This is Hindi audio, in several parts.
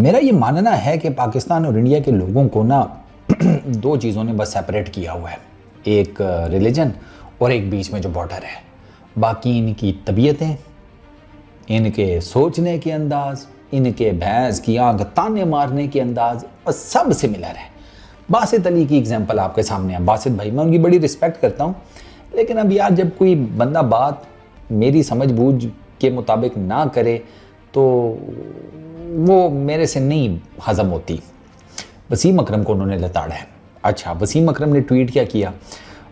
मेरा ये मानना है कि पाकिस्तान और इंडिया के लोगों को ना दो चीज़ों ने बस सेपरेट किया हुआ है, एक रिलीजन और एक बीच में जो बॉर्डर है। बाकी इनकी तबीयतें, इनके सोचने के अंदाज, इनके भैंस की आंख ताने मारने के अंदाज सब सिमिलर है। बासित अली की एग्जांपल आपके सामने है। बासित भाई, मैं उनकी बड़ी रिस्पेक्ट करता हूँ, लेकिन अब यार जब कोई बंदा बात मेरी समझ बूझ के मुताबिक ना करे तो वो मेरे से नहीं हजम होती। वसीम अकरम को उन्होंने लताड़ा है। अच्छा, वसीम अकरम ने ट्वीट क्या किया?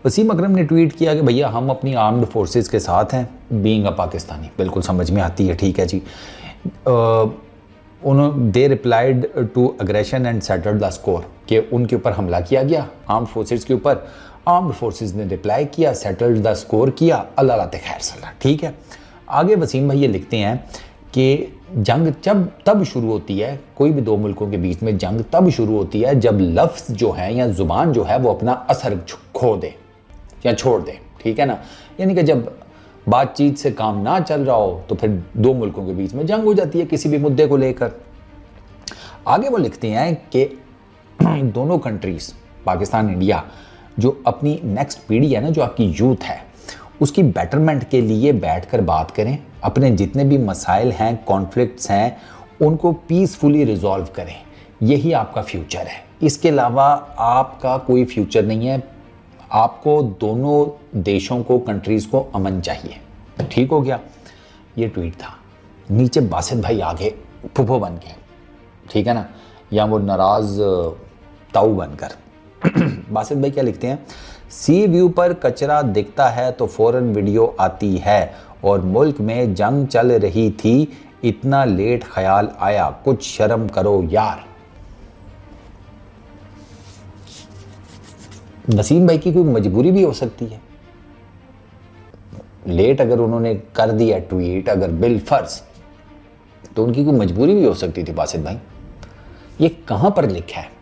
वसीम अकरम ने ट्वीट किया कि भैया हम अपनी आर्म्ड फोर्सेस के साथ हैं, बीइंग अ पाकिस्तानी। बिल्कुल समझ में आती है, ठीक है जी। They replied to aggression and settled the score, कि उनके ऊपर हमला किया गया आर्म्ड फोर्सेस के ऊपर। आर्म्ड फोर्सेस ने रिप्लाई किया, सेटल्ड द स्कोर किया, अल्लाह लाते खैर सलाह। ठीक है, आगे वसीम भाई ये लिखते हैं कि जंग तब शुरू होती है, कोई भी दो मुल्कों के बीच में जंग तब शुरू होती है जब लफ्ज़ जो है या ज़ुबान जो है वो अपना असर खो दे या छोड़ दे। ठीक है ना, यानी कि जब बातचीत से काम ना चल रहा हो तो फिर दो मुल्कों के बीच में जंग हो जाती है किसी भी मुद्दे को लेकर। आगे वो लिखते हैं कि दोनों कंट्रीज पाकिस्तान इंडिया जो अपनी नेक्स्ट पीढ़ी है ना, जो आपकी यूथ है, उसकी बेटरमेंट के लिए बैठकर बात करें, अपने जितने भी मसाइल हैं, कॉन्फ्लिक्ट्स हैं, उनको पीसफुली रिजॉल्व करें। यही आपका फ्यूचर है, इसके अलावा आपका कोई फ्यूचर नहीं है। आपको दोनों देशों को, कंट्रीज़ को अमन चाहिए। ठीक हो गया, ये ट्वीट था। नीचे बासित भाई आगे फुफो बन के, ठीक है ना, या वो नाराज़ ताऊ बनकर बासित भाई क्या लिखते हैं? सी व्यू पर कचरा दिखता है तो फौरन वीडियो आती है, और मुल्क में जंग चल रही थी, इतना लेट ख्याल आया, कुछ शर्म करो यार। वसीम भाई की कोई मजबूरी भी हो सकती है, लेट अगर उन्होंने कर दिया ट्वीट, अगर बिलफर्ज, तो उनकी कोई मजबूरी भी हो सकती थी। बासित भाई, ये कहां पर लिखा है?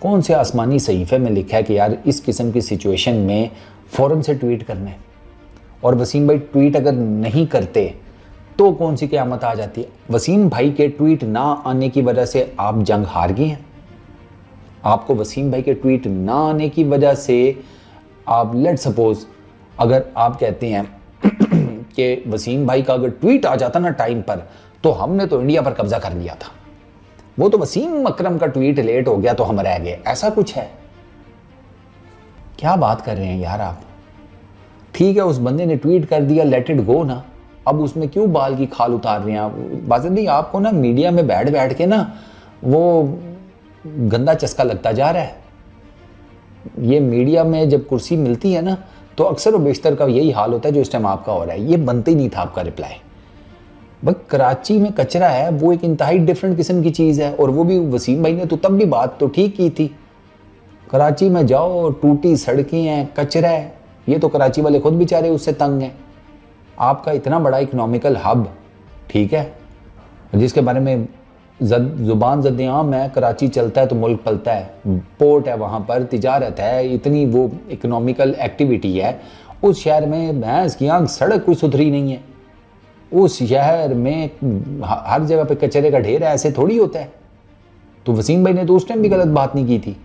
कौन से आसमानी सहीफे में लिखा है कि यार इस किस्म की सिचुएशन में फौरन से ट्वीट करना है? और वसीम भाई ट्वीट अगर नहीं करते तो कौन सी क़यामत आ जाती है? वसीम भाई के ट्वीट ना आने की वजह से आप जंग हार गए हैं। आपको वसीम भाई के ट्वीट ना आने की वजह से आप, लेट सपोज अगर आप कहते हैं कि वसीम भाई का अगर ट्वीट आ जाता ना टाइम पर, तो हमने तो इंडिया पर कब्जा कर लिया था, वो तो वसीम अकरम का ट्वीट लेट हो गया तो हम रह गए, ऐसा कुछ है? क्या बात कर रहे हैं यार आप? ठीक है, उस बंदे ने ट्वीट कर दिया, लेट इट गो ना, अब उसमें क्यों बाल की खाल उतार रहे हैं आप? बात नहीं, आपको ना मीडिया में बैठ बैठ के ना वो गंदा चस्का लगता जा रहा है। ये मीडिया में जब कुर्सी मिलती है ना, तो अक्सर और बेशतर का यही हाल होता है जो इस टाइम आपका हो रहा है। ये बनते ही नहीं था आपका रिप्लाई। भाई कराची में कचरा है, वो एक इंतहाई डिफरेंट किस्म की चीज़ है, और वो भी वसीम भाई ने तो तब भी बात तो ठीक की थी। कराची में जाओ, टूटी सड़कें हैं, कचरा है, ये तो कराची वाले खुद बेचारे उससे तंग हैं। आपका इतना बड़ा इकोनॉमिकल हब, ठीक है, जिसके बारे में जुबान ज़द-ए-आम है, कराची चलता है तो मुल्क पलता है, पोर्ट है, वहाँ पर तिजारत है, इतनी वो इकोनॉमिकल एक्टिविटी है, उस शहर में भैंस की आंख सड़क कोई सुथरी नहीं है। उस शहर में हर जगह पे कचरे का ढेर है, ऐसे थोड़ी होता है। तो वसीम भाई ने तो उस टाइम भी गलत बात नहीं की थी,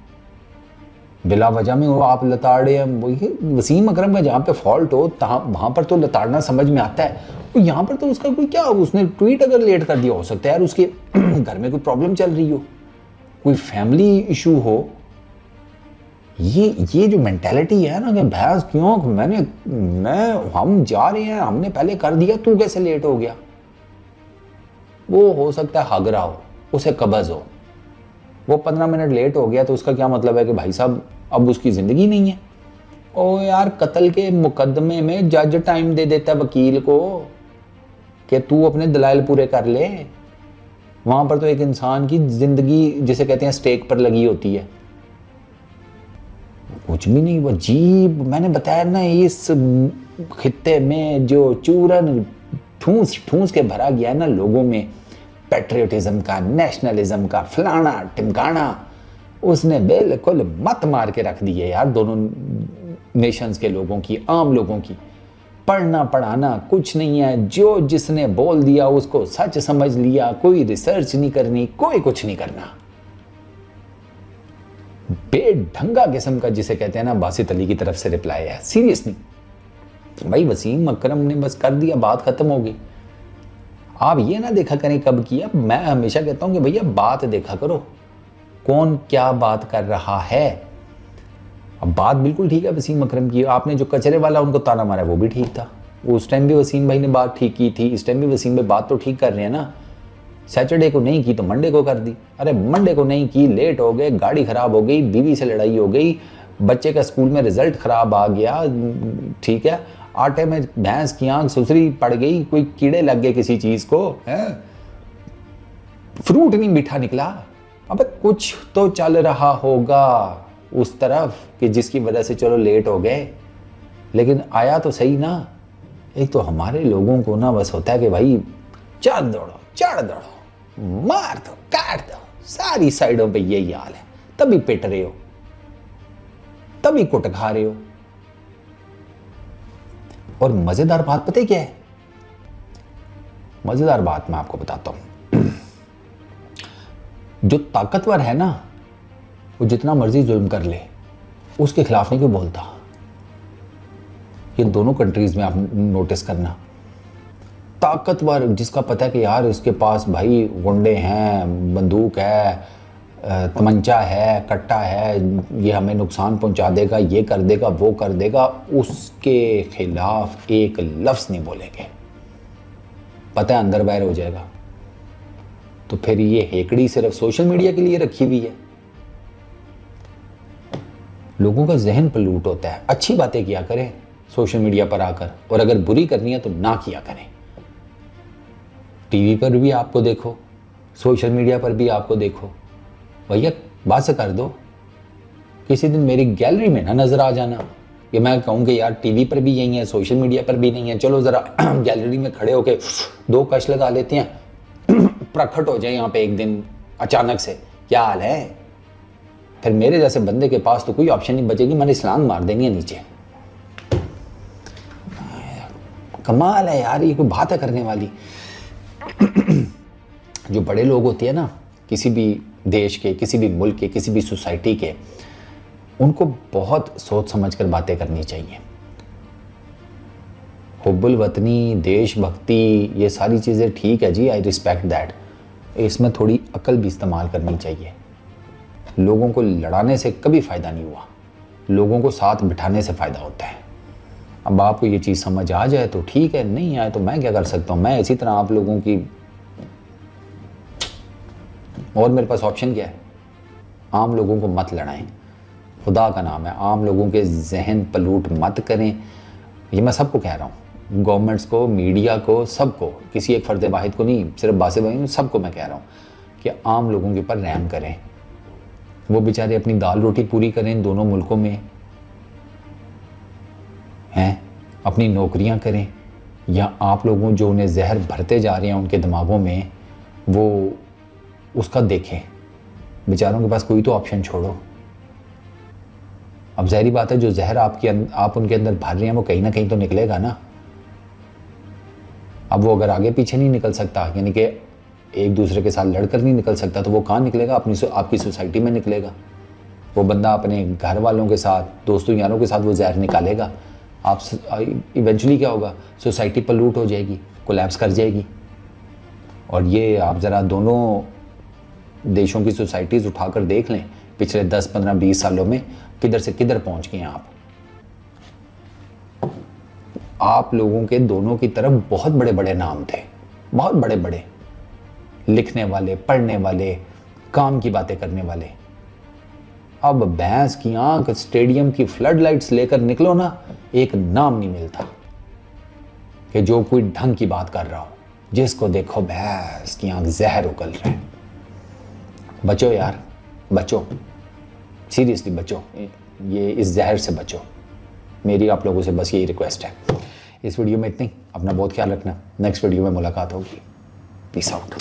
बिला वजह में वो आप लताड़े हैं। वसीम अकरम का जहाँ पे फॉल्ट हो वहाँ पर तो लताड़ना समझ में आता है, तो यहाँ पर तो उसका कोई क्या, उसने ट्वीट अगर लेट कर दिया, हो सकता है यार उसके घर में कोई प्रॉब्लम चल रही हो, कोई फैमिली इशू हो। ये जो मेंटालिटी है ना कि भैंस क्यों, हम जा रहे हैं, हमने पहले कर दिया, तू कैसे लेट हो गया? वो हो सकता है हागरा हो, उसे कब्ज हो, वो 15 मिनट लेट हो गया तो उसका क्या मतलब है कि भाई साहब अब उसकी ज़िंदगी नहीं है? ओ यार, कत्ल के मुकदमे में जज टाइम दे देता है वकील को कि तू अपने दलाइल पूरे कर ले। वहाँ पर तो एक इंसान की ज़िंदगी, जिसे कहते हैं, स्टेक पर लगी होती है। कुछ भी नहीं, वो अजीब, मैंने बताया ना, इस खित्ते में जो चूरन ठूस ठूस के भरा गया है ना लोगों में, पैट्रियोटिज्म का, नेशनलिज्म का, फलाना टिमकाना, उसने बिल्कुल मत मार के रख दी है यार दोनों नेशंस के लोगों की, आम लोगों की। पढ़ना पढ़ाना कुछ नहीं है, जो जिसने बोल दिया उसको सच समझ लिया, कोई रिसर्च नहीं करनी, कोई कुछ नहीं करना। बेढंगा किस्म का जिसे कहते हैं ना, बासित अली की तरफ से रिप्लाई है। सीरियसली भाई, वसीम अकरम ने बस कर दिया, बात खत्म हो गई। आप ये ना देखा करें कब किया। मैं हमेशा कहता हूं कि भैया बात देखा करो, कौन क्या बात कर रहा है। अब बात बिल्कुल ठीक है वसीम अकरम की। आपने जो कचरे वाला उनको ताना मारा वो भी ठीक था, उस टाइम भी वसीम भाई ने बात ठीक की थी, इस टाइम भी वसीम भाई बात तो ठीक कर रहे हैं ना। सैटरडे को नहीं की तो मंडे को कर दी। अरे मंडे को नहीं की, लेट हो गए, गाड़ी खराब हो गई, बीवी से लड़ाई हो गई, बच्चे का स्कूल में रिजल्ट खराब आ गया, ठीक है, आटे में भैंस की आंख सुसरी पड़ गई, कोई कीड़े लग गए किसी चीज को, है फ्रूट नहीं मीठा निकला। अबे कुछ तो चल रहा होगा उस तरफ कि जिसकी वजह से चलो लेट हो गए, लेकिन आया तो सही ना। एक तो हमारे लोगों को ना बस होता है कि भाई चढ़ दौड़ो, मार दो, काट दो, सारी साइडों पे यही हाल है। तभी पिट रहे हो, तभी कुट खा रहे हो। और मजेदार बात पता है क्या है? मजेदार बात मैं आपको बताता हूं। जो ताकतवर है ना, वो जितना मर्जी जुल्म कर ले, उसके खिलाफ नहीं कोई बोलता। ये दोनों कंट्रीज में आप नोटिस करना, ताकतवर जिसका पता है कि यार इसके पास भाई गुंडे हैं, बंदूक है, तमंचा है, कट्टा है, ये हमें नुकसान पहुंचा देगा, ये कर देगा, वो कर देगा, उसके खिलाफ एक लफ्ज नहीं बोलेंगे, पता है अंदर बाहर हो जाएगा। तो फिर ये हेकड़ी सिर्फ सोशल मीडिया के लिए रखी हुई है। लोगों का जहन पलूट होता है। अच्छी बातें किया करें सोशल मीडिया पर आकर, और अगर बुरी करनी है तो ना किया करें। टीवी पर भी आपको देखो, सोशल मीडिया पर भी आपको देखो, भैया बात से कर दो। किसी दिन मेरी गैलरी में ना नजर आ जाना कि मैं कहूँ कि यार टीवी पर भी यही है, सोशल मीडिया पर भी नहीं है, चलो जरा गैलरी में खड़े होके 2 कश लगा लेते हैं, प्रकट हो जाए यहाँ पे एक दिन अचानक से, क्या हाल है। फिर मेरे जैसे बंदे के पास तो कोई ऑप्शन नहीं बचेगी, मैंने इस्लाम मार देनी है नीचे। कमाल है यार, ये कोई बात है करने वाली। जो बड़े लोग होते हैं ना, किसी भी देश के, किसी भी मुल्क के, किसी भी सोसाइटी के, उनको बहुत सोच समझ कर बातें करनी चाहिए। हुब्बुल वतनी, देशभक्ति, ये सारी चीज़ें ठीक है जी, आई रिस्पेक्ट दैट। इसमें थोड़ी अकल भी इस्तेमाल करनी चाहिए। लोगों को लड़ाने से कभी फ़ायदा नहीं हुआ, लोगों को साथ बिठाने से फ़ायदा होता है। अब आपको ये चीज़ समझ आ जाए तो ठीक है, नहीं आए तो मैं क्या कर सकता हूँ। मैं इसी तरह आप लोगों की, और मेरे पास ऑप्शन क्या है? आम लोगों को मत लड़ाएं, खुदा का नाम है, आम लोगों के जहन पलूट मत करें। ये मैं सबको कह रहा हूँ, गवर्नमेंट्स को, मीडिया को, सबको, किसी एक फर्द वाहिद को नहीं, सिर्फ बासे भाई, सबको मैं कह रहा हूँ कि आम लोगों के ऊपर रहम करें। वो बेचारे अपनी दाल रोटी पूरी करें इन दोनों मुल्कों में, हैं, अपनी नौकरियां करें, या आप लोगों जो उन्हें जहर भरते जा रहे हैं उनके दिमागों में, वो उसका देखें। बेचारों के पास कोई तो ऑप्शन छोड़ो। अब ज़ाहिरी बात है, जो जहर आप उनके अंदर भर रहे हैं वो कहीं ना कहीं तो निकलेगा ना। अब वो अगर आगे पीछे नहीं निकल सकता, यानी कि एक दूसरे के साथ लड़कर नहीं निकल सकता, तो वो कहाँ निकलेगा? आपकी सोसाइटी में निकलेगा। वो बंदा अपने घर वालों के साथ, दोस्तों यारों के साथ वो जहर निकालेगा। आप इवेंचुअली क्या होगा? सोसाइटी पलूट हो जाएगी, कोलैप्स कर जाएगी। और ये आप ज़रा दोनों देशों की सोसाइटीज़ उठाकर देख लें, पिछले 10, 15, 20 सालों में किधर से किधर पहुंच गए हैं आप लोगों के दोनों की तरफ बहुत बड़े बड़े नाम थे, बहुत बड़े बड़े, लिखने वाले, पढ़ने वाले, काम की बातें करने वाले। अब भैंस की आंख, स्टेडियम की फ्लड लाइट्स लेकर निकलो ना, एक नाम नहीं मिलता कि जो कोई ढंग की बात कर रहा हो। जिसको देखो भैंस की आंख जहर उगल रहा है। बचो यार, बचो, सीरियसली बचो, ये इस जहर से बचो। मेरी आप लोगों से बस यही रिक्वेस्ट है। इस वीडियो में इतनी, अपना बहुत ख्याल रखना। नेक्स्ट वीडियो में मुलाकात होगी। Peace out.